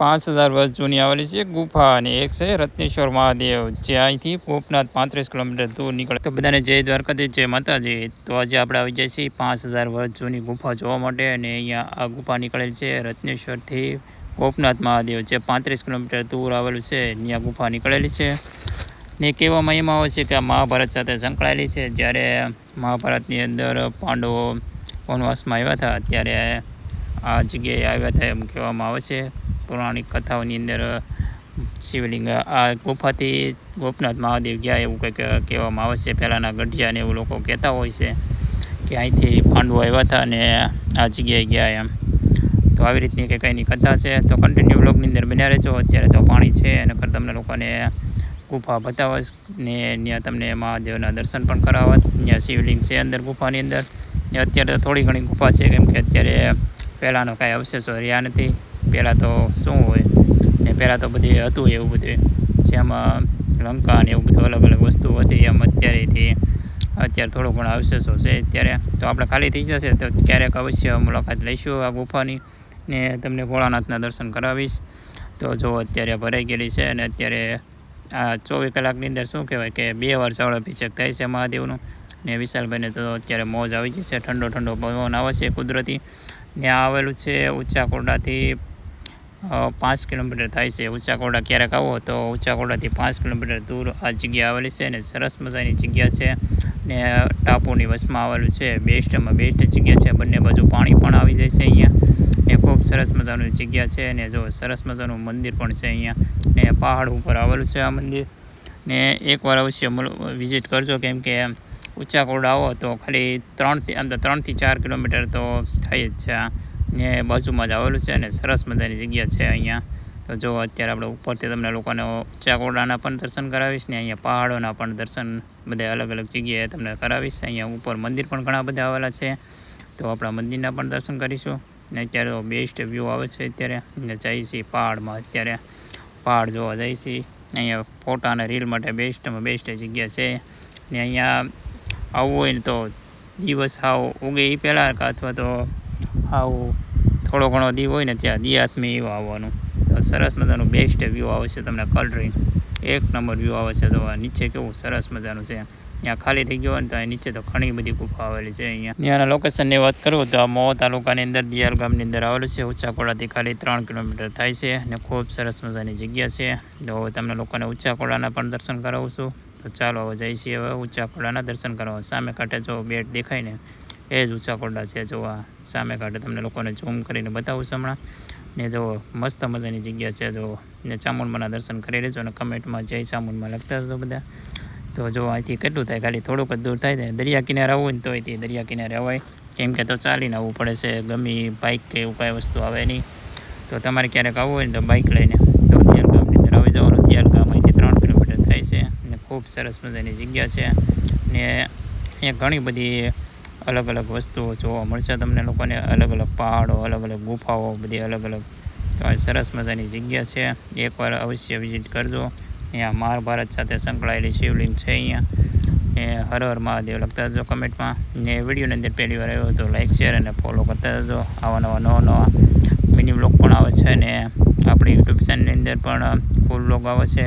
5000 વર્ષ જૂની આવેલી છે ગુફા, અને એક છે રત્નેશ્વર મહાદેવ, જે અહીંથી ગોપનાથ 35 કિલોમીટર દૂર નીકળે. તો બધાને જય દ્વારકાધીશ, જય માતાજી. તો આજે આપણે આવી જાય છીએ 5000 વર્ષ જૂની ગુફા જોવા માટે, અને અહીંયા આ ગુફા નીકળેલી છે રત્નેશ્વરથી ગોપનાથ મહાદેવ, જે 35 કિલોમીટર દૂર આવેલું છે. ત્યાં ગુફા નીકળેલી છે. ને કહેવામાં એમાં આવે છે કે આ મહાભારત સાથે સંકળાયેલી છે. જ્યારે મહાભારતની અંદર પાંડવો વનવાસમાં આવ્યા હતા ત્યારે આ જગ્યાએ આવ્યા હતા એમ કહેવામાં આવે છે. પૌરાણિક કથાઓની અંદર શિવલિંગ આ ગુફાથી ગોપનાથ મહાદેવ ગયા એવું કંઈક કહેવામાં આવે છે. પહેલાંના ગઢિયા ને એવું લોકો કહેતા હોય છે કે અહીંથી પાંડવો આવ્યા હતા અને આ જગ્યાએ ગયા એમ. તો આવી રીતની કંઈક એની કથા છે. તો કન્ટિન્યુ બ્લોગની અંદર બન્યા રહેજો. અત્યારે તો પાણી છે અને તમને લોકોને ગુફા બતાવશ ને ત્યાં તમને મહાદેવના દર્શન પણ કરાવત. ત્યાં શિવલિંગ છે અંદર ગુફાની અંદર. અત્યારે તો થોડી ઘણી ગુફા છે, કેમ કે અત્યારે પહેલાંનો કાંઈ અવશેષો રહ્યા નથી. પહેલાં તો શું હોય ને, પહેલાં તો બધી હતું એવું બધું, જેમાં લંકા ને એવું બધું અલગ અલગ વસ્તુ હતી, એમ અત્યારે થોડો ઘણો અવશેષો છે અત્યારે. તો આપણે ખાલી થઈ જશે તો ક્યારેક અવશ્ય મુલાકાત લઈશું આ ગુફાની, ને તમને ભોળાનાથના દર્શન કરાવીશ. તો જો અત્યારે ભરાઈ ગયેલી છે, અને અત્યારે આ 24 કલાકની અંદર શું કહેવાય કે 2 વાર જળાભિષેક થાય છે મહાદેવનું. ને વિશાલભાઈને તો અત્યારે મોજ આવી ગઈ છે, ઠંડો ઠંડો પવન આવે છે કુદરતી. ત્યાં આવેલું છે ઊંચાકોડાથી 5 કિલોમીટર થાય છે. ઊંચાકોડા ક્યારેક આવો તો ઊંચાકોડાથી 5 કિલોમીટર દૂર આ જગ્યા આવેલી છે, ને સરસ મજાની જગ્યા છે. ને ટાપુની વચમાં આવેલું છે. બેસ્ટમાં બેસ્ટ જગ્યા છે. બંને બાજુ પાણી પણ આવી જાય છે અહીંયા, ને ખૂબ સરસ મજાની જગ્યા છે. ને જો સરસ મજાનું મંદિર પણ છે અહીંયા, ને પહાડ ઉપર આવેલું છે આ મંદિર. ને એકવાર અવશ્ય વિઝિટ કરજો, કેમ કે ઊંચાકોડા આવો તો ખાલી 3 થી 4 કિલોમીટર તો થઈ જ છે. ને બાજુમાં જ આવેલું છે, ને સરસ મજાની જગ્યા છે અહીંયા. તો જો અત્યારે આપણે ઉપરથી તમને લોકોને ઊંચાકોડાના પણ દર્શન કરાવીશ, ને અહીંયા પહાડોના પણ દર્શન બધા અલગ અલગ જગ્યાએ તમને કરાવીશ. અહીંયા ઉપર મંદિર પણ ઘણા બધા આવેલા છે, તો આપણા મંદિરના પણ દર્શન કરીશું. ને અત્યારે તો બેસ્ટ વ્યૂ આવે છે અત્યારે. ને જઈએ છીએ પહાડમાં, અત્યારે પહાડ જોવા જઈએ છીએ. અહીંયા ફોટા અને રીલ માટે બેસ્ટમાં બેસ્ટ જગ્યા છે. ને અહીંયા આવવું હોય ને તો દિવસ આવો ઉગે એ પહેલાં, અથવા તો આવું થોડો ઘણો દીવ હોય ને ત્યાં દિયાત્મી એવું આવવાનું. તો સરસ મજાનું બેસ્ટ વ્યૂ આવે છે તમને. કલરિંગ એક નંબર વ્યૂ આવે છે. તો નીચે કેવું સરસ મજાનું છે. ત્યાં ખાલી થઈ ગયો હોય ને તો નીચે તો ઘણી બધી ગુફા આવેલી છે અહીંયા. ત્યાંના લોકેશનની વાત કરું તો મહો તાલુકાની અંદર દિયાલ ગામની અંદર આવેલું છે. ઊંચાકોડાથી ખાલી 3 કિલોમીટર થાય છે, ને ખૂબ સરસ મજાની જગ્યા છે. તો તમને લોકોને ઊંચાકોડાના પણ દર્શન કરાવું છું. તો ચાલો હવે જઈએ છીએ હવે ઊંચાકોડાના દર્શન કરવા. સામે કાંઠે જો બેટ દેખાય ને એ જ ઊંચાકોડા છે. જો આ સામે કાંઠે તમને લોકોને ઝૂમ કરીને બતાવું છું હમણાં. ને જો મસ્ત મજાની જગ્યા છે. જો ને ચામુંડમાના દર્શન કરી લેજો, અને કમેન્ટમાં જય ચામુંડમાં લખતા જજો બધા. તો જો અહીંથી કેટલું થાય, ખાલી થોડુંક જ દૂર થાય છે. દરિયા કિનારે આવવું ને તો અહીંથી દરિયા કિનારે અવાય, કેમ કે તો ચાલીને આવવું પડે છે. ગમી બાઇક કે એવું કાંઈ વસ્તુ આવે નહીં. તો તમારે ક્યારેક આવવું હોય ને તો બાઇક લઈને તો દિયાલ ગામની અંદર આવી જવાનું. દિયાલ ગામ અહીંથી 3 કિલોમીટર થાય છે, ને ખૂબ સરસ મજાની જગ્યા છે. ને અહીંયા ઘણી બધી અલગ અલગ વસ્તુઓ જોવા મળશે તમને લોકોને. અલગ અલગ પહાડો, અલગ અલગ ગુફાઓ, બધી અલગ અલગ સરસ મજાની જગ્યા છે. એકવાર અવશ્ય વિઝિટ કરજો. અહીંયા મહાભારત સાથે સંકળાયેલી શિવલિંગ છે અહીંયા. ને હર હર મહાદેવ લખતા જજો કમેન્ટમાં. ને વિડીયોની અંદર પહેલી વાર આવ્યો તો લાઇક, શેર અને ફોલો કરતા જજો. આવા નવા મિની બ્લોગ પણ આવે છે, ને આપણી યુટ્યુબ ચેનલની અંદર પણ ફૂલ બ્લોગ આવે છે,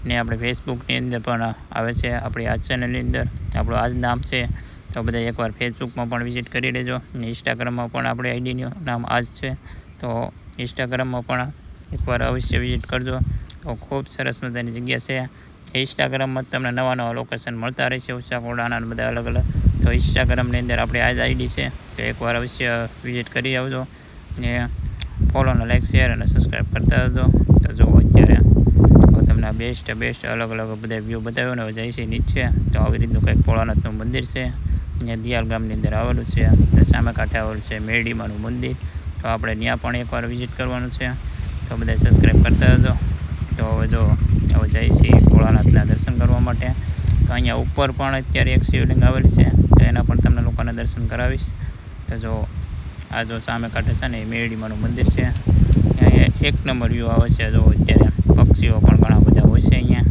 ને આપણે ફેસબુકની અંદર પણ આવે છે. આપણી આ ચેનલની અંદર આપણું આ જ નામ છે. તો બધા એકવાર ફેસબુકમાં પણ વિઝિટ કરી લેજો. ને ઇન્સ્ટાગ્રામમાં પણ આપણે આઈડીનું નામ આ જ છે. તો ઇન્સ્ટાગ્રામમાં પણ એકવાર અવશ્ય વિઝિટ કરજો. તો ખૂબ સરસ મજાની જગ્યા છે. ઇન્સ્ટાગ્રામમાં તમને નવા લોકેશન મળતા રહેશે ઊંચાકોડાના બધા અલગ અલગ. તો ઇન્સ્ટાગ્રામની અંદર આપણી આ જ આઈડી છે. તો એકવાર અવશ્ય વિઝિટ કરી આવજો, ને ફોલોને લાઈક, શેર અને સબસ્ક્રાઈબ કરતા જજો. તો જો અત્યારે તમને બેસ્ટ અલગ અલગ બધા વ્યૂ બતાવ્યો ને. હવે જાય છે નીચે. તો આવી રીતનું કંઈક ભોળાનાથનું મંદિર છે. ત્યાં દિયાલ ગામની અંદર આવેલું છે. તો સામે કાંઠે આવેલું છે મેરડીમાનું મંદિર. તો આપણે ત્યાં પણ એકવાર વિઝિટ કરવાનું છે. તો બધા સબસ્ક્રાઈબ કરતા જજો. તો હવે જઈએ છીએ ભોળાનાથના દર્શન કરવા માટે. તો અહીંયા ઉપર પણ અત્યારે એક શિવલિંગ આવેલી છે. તો એના પણ તમને લોકોને દર્શન કરાવીશ. તો જો આ જો સામે કાંઠે છે ને એ મેરડીમાનું મંદિર છે. અહીંયા એક નંબર વ્યૂ આવે છે. જો અત્યારે પક્ષીઓ પણ ઘણા બધા હોય છે અહીંયા.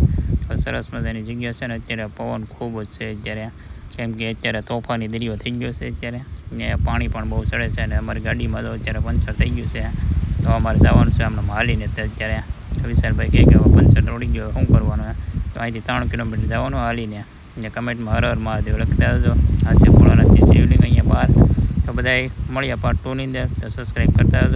તો સરસ મજાની જગ્યા છે. ને અત્યારે પવન ખૂબ જ છે અત્યારે, કેમ કે અત્યારે તોફાની દરિયો થઈ ગયો છે અત્યારે. ને પાણી પણ બહુ ચડે છે. અને અમારી ગાડીમાં તો અત્યારે પંચર થઈ ગયું છે. તો અમારે જવાનું છે આમને હાલીને. અત્યારે વિશાલભાઈ કહે કે હવે પંચર તોડી ગયો, શું કરવાનું? તો અહીંથી 3 કિલોમીટર જવાનું હાલીને. ને કમેન્ટમાં હર હર મહાદેવ લખતા આવજો. આ છે ભોળાનાથની શિવલિંગ અહીંયા બહાર. તો બધાએ મળ્યા પાર્ટ 2 ની અંદર. તો સબસ્ક્રાઈબ કરતા આવજો.